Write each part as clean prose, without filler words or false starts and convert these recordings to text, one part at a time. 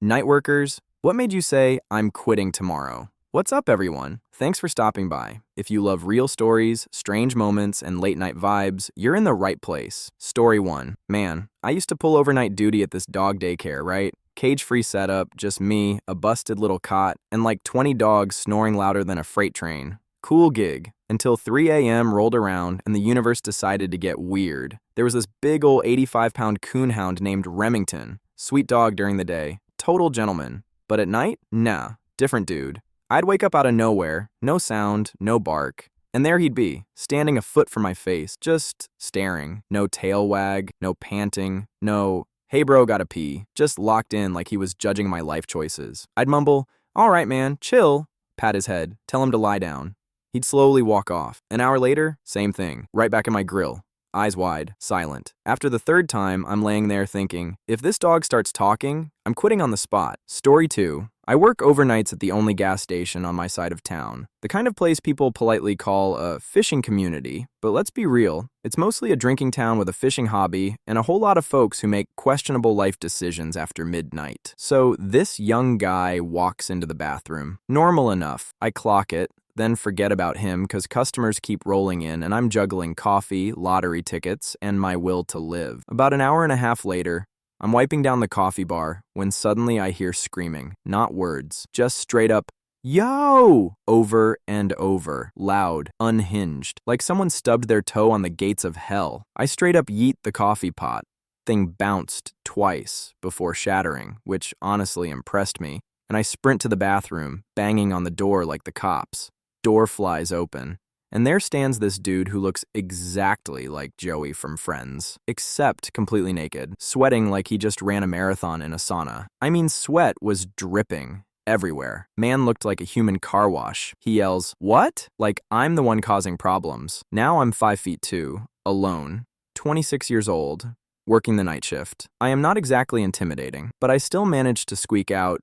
Nightworkers, what made you say, I'm quitting tomorrow? What's up, everyone? Thanks for stopping by. If you love real stories, strange moments, and late night vibes, you're in the right place. Story 1. Man, I used to pull overnight duty at this dog daycare, right? Cage-free setup, just me, a busted little cot, and like 20 dogs snoring louder than a freight train. Cool gig. Until 3 a.m. rolled around and the universe decided to get weird. There was this big ol' 85-pound coonhound named Remington. Sweet dog during the day. Total gentleman. But at night? Nah. Different dude. I'd wake up out of nowhere, no sound, no bark, and there he'd be, standing a foot from my face, just staring. No tail wag, no panting, no, hey bro, gotta pee, just locked in like he was judging my life choices. I'd mumble, all right man, chill, pat his head, tell him to lie down. He'd slowly walk off. An hour later, same thing, right back in my grill. Eyes wide, silent. After the third time, I'm laying there thinking, if this dog starts talking, I'm quitting on the spot. Story 2. I work overnights at the only gas station on my side of town. The kind of place people politely call a fishing community, but let's be real, it's mostly a drinking town with a fishing hobby and a whole lot of folks who make questionable life decisions after midnight. So this young guy walks into the bathroom. Normal enough. I clock it. Then forget about him because customers keep rolling in and I'm juggling coffee, lottery tickets, and my will to live. About an hour and a half later, I'm wiping down the coffee bar when suddenly I hear screaming. Not words, just straight up, yo! Over and over, loud, unhinged, like someone stubbed their toe on the gates of hell. I straight up yeet the coffee pot. Thing bounced twice before shattering, which honestly impressed me, and I sprint to the bathroom, banging on the door like the cops. Door flies open, and there stands this dude who looks exactly like Joey from Friends, except completely naked, sweating like he just ran a marathon in a sauna. I mean, sweat was dripping everywhere. Man looked like a human car wash. He yells, "What?" Like I'm the one causing problems. Now I'm 5'2", alone, 26 years old, working the night shift. I am not exactly intimidating, but I still managed to squeak out,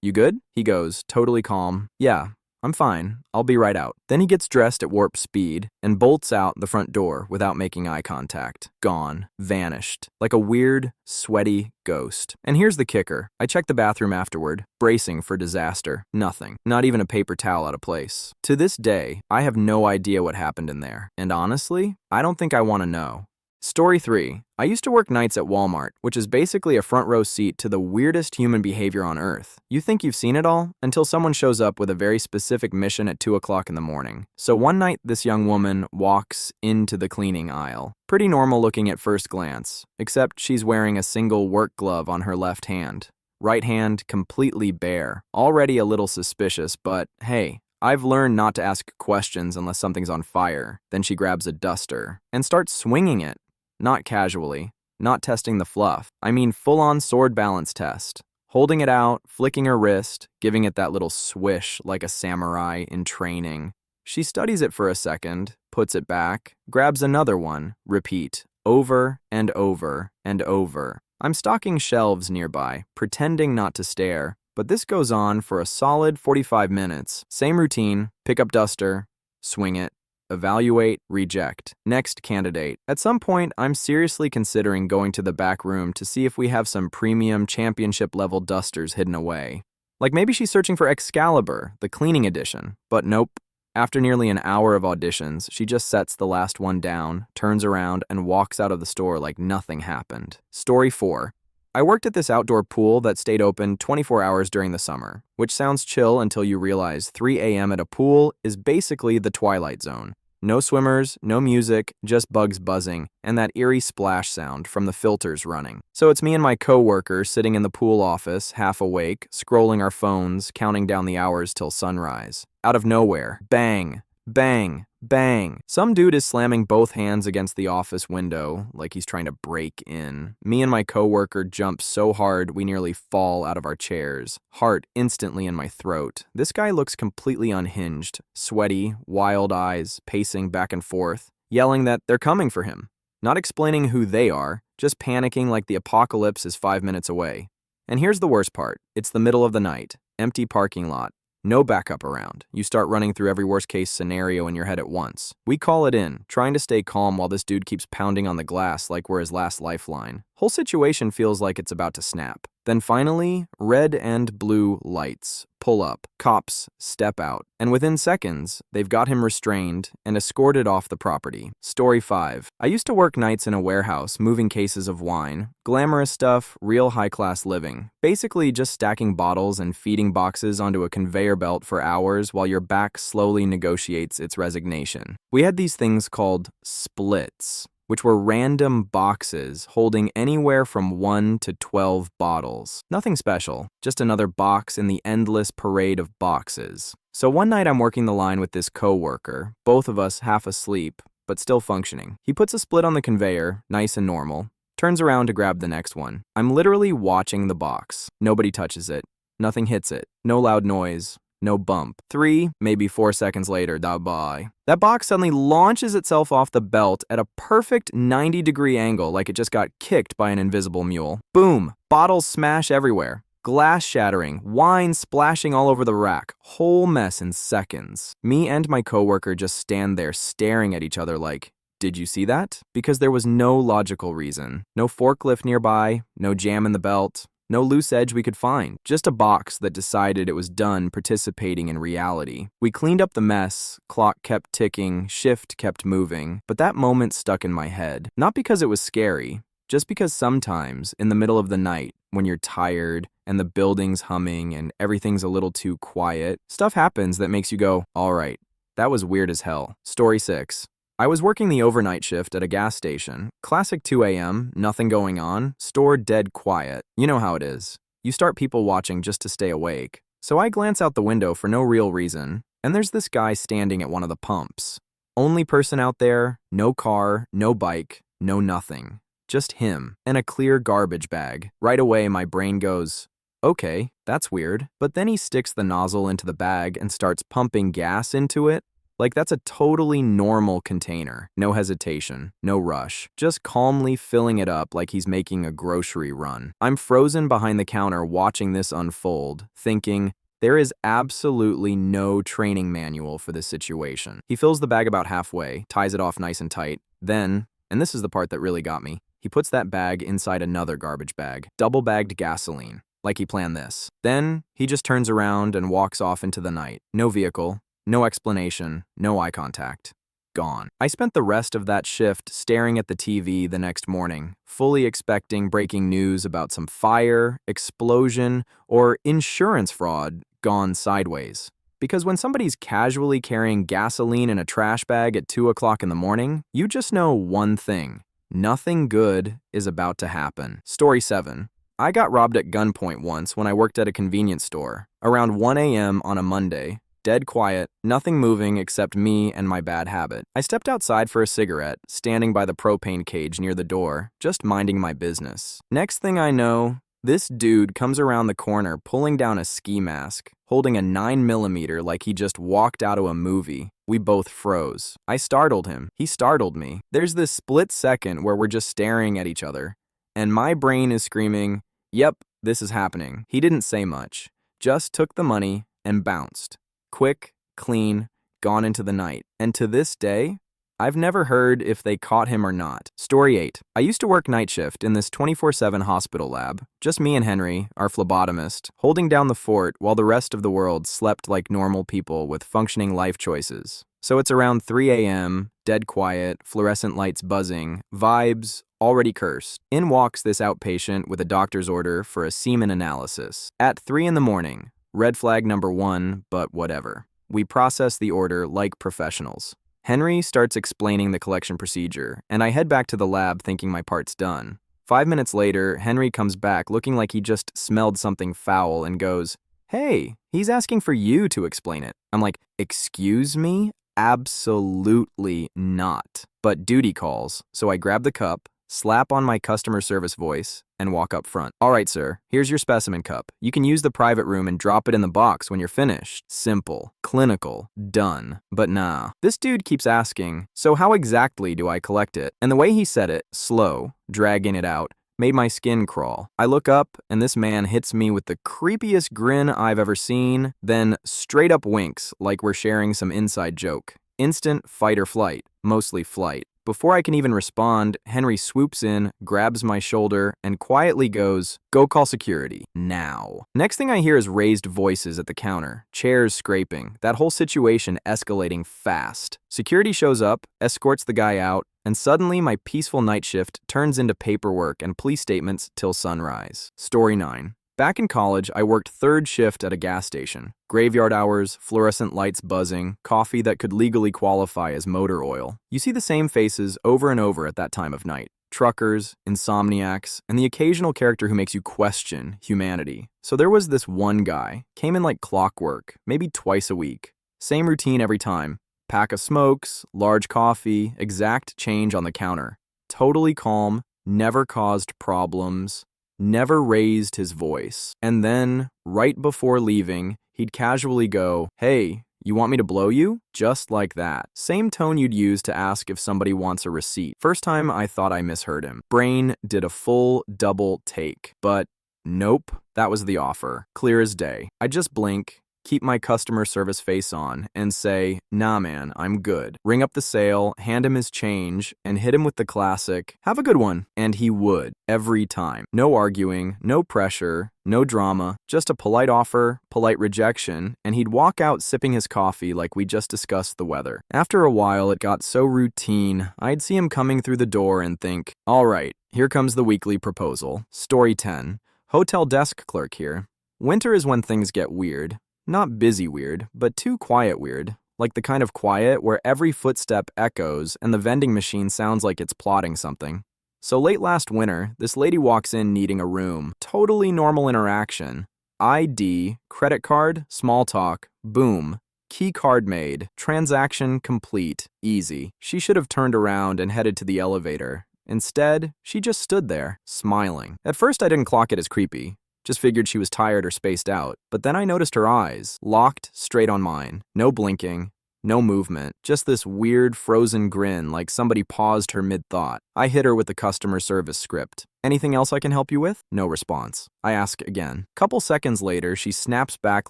you good? He goes, totally calm, yeah. I'm fine. I'll be right out. Then he gets dressed at warp speed and bolts out the front door without making eye contact. Gone. Vanished. Like a weird, sweaty ghost. And here's the kicker. I checked the bathroom afterward, bracing for disaster. Nothing. Not even a paper towel out of place. To this day, I have no idea what happened in there. And honestly, I don't think I want to know. Story 3. I used to work nights at Walmart, which is basically a front row seat to the weirdest human behavior on earth. You think you've seen it all until someone shows up with a very specific mission at 2 o'clock in the morning. So one night, this young woman walks into the cleaning aisle. Pretty normal looking at first glance, except she's wearing a single work glove on her left hand. Right hand completely bare. Already a little suspicious, but hey, I've learned not to ask questions unless something's on fire. Then she grabs a duster and starts swinging it. Not casually, not testing the fluff. I mean full-on sword balance test. Holding it out, flicking her wrist, giving it that little swish like a samurai in training. She studies it for a second, puts it back, grabs another one, repeat, over and over and over. I'm stocking shelves nearby, pretending not to stare, but this goes on for a solid 45 minutes. Same routine, pick up duster, swing it. Evaluate, reject. Next candidate. At some point, I'm seriously considering going to the back room to see if we have some premium championship-level dusters hidden away. Like maybe she's searching for Excalibur, the cleaning edition. But nope. After nearly an hour of auditions, she just sets the last one down, turns around, and walks out of the store like nothing happened. Story 4. I worked at this outdoor pool that stayed open 24 hours during the summer, which sounds chill until you realize 3 a.m. at a pool is basically the Twilight Zone. No swimmers, no music, just bugs buzzing, and that eerie splash sound from the filters running. So it's me and my coworker sitting in the pool office, half awake, scrolling our phones, counting down the hours till sunrise. Out of nowhere, bang, bang, bang. Some dude is slamming both hands against the office window like he's trying to break in. Me and my coworker jump so hard we nearly fall out of our chairs. Heart instantly in my throat. This guy looks completely unhinged, sweaty, wild eyes, pacing back and forth, yelling that they're coming for him. Not explaining who they are, just panicking like the apocalypse is 5 minutes away. And here's the worst part. It's the middle of the night. Empty parking lot. No backup around. You start running through every worst-case scenario in your head at once. We call it in, trying to stay calm while this dude keeps pounding on the glass like we're his last lifeline. Whole situation feels like it's about to snap. Then finally, red and blue lights pull up, cops step out, and within seconds, they've got him restrained and escorted off the property. Story 5. I used to work nights in a warehouse moving cases of wine. Glamorous stuff, real high-class living. Basically just stacking bottles and feeding boxes onto a conveyor belt for hours while your back slowly negotiates its resignation. We had these things called splits, which were random boxes holding anywhere from 1 to 12 bottles. Nothing special, just another box in the endless parade of boxes. So one night I'm working the line with this coworker, both of us half asleep, but still functioning. He puts a split on the conveyor, nice and normal, turns around to grab the next one. I'm literally watching the box. Nobody touches it. Nothing hits it. No loud noise. No bump. 3, maybe 4 seconds later, that box suddenly launches itself off the belt at a perfect 90-degree angle like it just got kicked by an invisible mule. Boom! Bottles smash everywhere. Glass shattering, wine splashing all over the rack. Whole mess in seconds. Me and my coworker just stand there staring at each other like, did you see that? Because there was no logical reason. No forklift nearby, no jam in the belt. No loose edge we could find, just a box that decided it was done participating in reality. We cleaned up the mess, clock kept ticking, shift kept moving, but that moment stuck in my head. Not because it was scary, just because sometimes, in the middle of the night, when you're tired and the building's humming and everything's a little too quiet, stuff happens that makes you go, all right, that was weird as hell. Story 6. I was working the overnight shift at a gas station. Classic 2 a.m., nothing going on, store dead quiet. You know how it is. You start people watching just to stay awake. So I glance out the window for no real reason, and there's this guy standing at one of the pumps. Only person out there, no car, no bike, no nothing. Just him, and a clear garbage bag. Right away my brain goes, okay, that's weird. But then he sticks the nozzle into the bag and starts pumping gas into it. Like that's a totally normal container. No hesitation, no rush. Just calmly filling it up like he's making a grocery run. I'm frozen behind the counter watching this unfold, thinking, there is absolutely no training manual for this situation. He fills the bag about halfway, ties it off nice and tight. Then, and this is the part that really got me, he puts that bag inside another garbage bag, double-bagged gasoline, like he planned this. Then, he just turns around and walks off into the night. No vehicle. No explanation, no eye contact. Gone. I spent the rest of that shift staring at the TV the next morning, fully expecting breaking news about some fire, explosion, or insurance fraud gone sideways. Because when somebody's casually carrying gasoline in a trash bag at 2 o'clock in the morning, you just know one thing. Nothing good is about to happen. Story 7. I got robbed at gunpoint once when I worked at a convenience store. Around 1 a.m. on a Monday. Dead quiet, nothing moving except me and my bad habit. I stepped outside for a cigarette, standing by the propane cage near the door, just minding my business. Next thing I know, this dude comes around the corner pulling down a ski mask, holding a 9mm like he just walked out of a movie. We both froze. I startled him. He startled me. There's this split second where we're just staring at each other, and my brain is screaming, yep, this is happening. He didn't say much, just took the money and bounced. Quick, clean, gone into the night. And to this day, I've never heard if they caught him or not. Story 8. I used to work night shift in this 24/7 hospital lab. Just me and Henry, our phlebotomist, holding down the fort while the rest of the world slept like normal people with functioning life choices. So it's around 3 a.m., dead quiet, fluorescent lights buzzing, vibes already cursed. In walks this outpatient with a doctor's order for a semen analysis. At 3 in the morning. Red flag number 1, but whatever. We process the order like professionals. Henry starts explaining the collection procedure, and I head back to the lab thinking my part's done. 5 minutes later, Henry comes back looking like he just smelled something foul and goes, hey, he's asking for you to explain it. I'm like, excuse me? Absolutely not. But duty calls, so I grab the cup, slap on my customer service voice, and walk up front. All right, sir, here's your specimen cup. You can use the private room and drop it in the box when you're finished. Simple, clinical, done. But nah, this dude keeps asking, so how exactly do I collect it? And the way he said it, slow, dragging it out, made my skin crawl. I look up, and this man hits me with the creepiest grin I've ever seen, then straight up winks like we're sharing some inside joke. Instant fight or flight, mostly flight. Before I can even respond, Henry swoops in, grabs my shoulder, and quietly goes, "Go call security, now." Next thing I hear is raised voices at the counter, chairs scraping, that whole situation escalating fast. Security shows up, escorts the guy out, and suddenly my peaceful night shift turns into paperwork and police statements till sunrise. Story 9. Back in college, I worked third shift at a gas station. Graveyard hours, fluorescent lights buzzing, coffee that could legally qualify as motor oil. You see the same faces over and over at that time of night. Truckers, insomniacs, and the occasional character who makes you question humanity. So there was this one guy, came in like clockwork, maybe twice a week. Same routine every time. Pack of smokes, large coffee, exact change on the counter. Totally calm, never caused problems. Never raised his voice. And then, right before leaving, he'd casually go, "Hey, you want me to blow you?" Just like that. Same tone you'd use to ask if somebody wants a receipt. First time I thought I misheard him. Brain did a full double take. But nope, that was the offer. Clear as day. I just blink, keep my customer service face on, and say, "Nah man, I'm good." Ring up the sale, hand him his change, and hit him with the classic, "Have a good one." And he would, every time. No arguing, no pressure, no drama, just a polite offer, polite rejection, and he'd walk out sipping his coffee like we just discussed the weather. After a while, it got so routine, I'd see him coming through the door and think, all right, here comes the weekly proposal. Story 10. Hotel desk clerk here. Winter is when things get weird. Not busy weird, but too quiet weird. Like the kind of quiet where every footstep echoes and the vending machine sounds like it's plotting something. So late last winter, this lady walks in needing a room. Totally normal interaction. ID, credit card, small talk, boom. Key card made, transaction complete, easy. She should have turned around and headed to the elevator. Instead, she just stood there, smiling. At first I didn't clock it as creepy. Just figured she was tired or spaced out. But then I noticed her eyes, locked straight on mine. No blinking, no movement, just this weird frozen grin like somebody paused her mid-thought. I hit her with the customer service script. "Anything else I can help you with?" No response. I ask again. Couple seconds later, she snaps back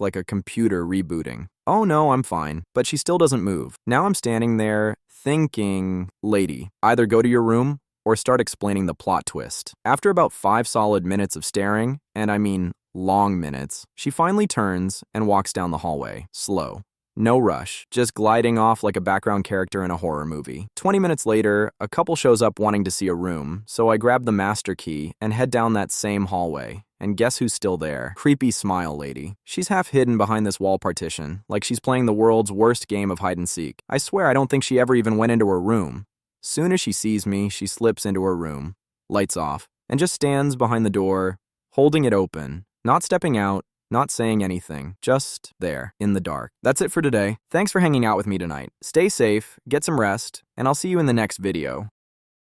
like a computer rebooting. "Oh no, I'm fine." But she still doesn't move. Now I'm standing there thinking, lady, either go to your room or start explaining the plot twist. After about 5 solid minutes of staring, and I mean long minutes, she finally turns and walks down the hallway, slow. No rush, just gliding off like a background character in a horror movie. 20 minutes later, a couple shows up wanting to see a room, so I grab the master key and head down that same hallway. And guess who's still there? Creepy smile lady. She's half hidden behind this wall partition, like she's playing the world's worst game of hide and seek. I swear I don't think she ever even went into her room. Soon as she sees me, she slips into her room, lights off, and just stands behind the door, holding it open, not stepping out, not saying anything, just there, in the dark. That's it for today. Thanks for hanging out with me tonight. Stay safe, get some rest, and I'll see you in the next video.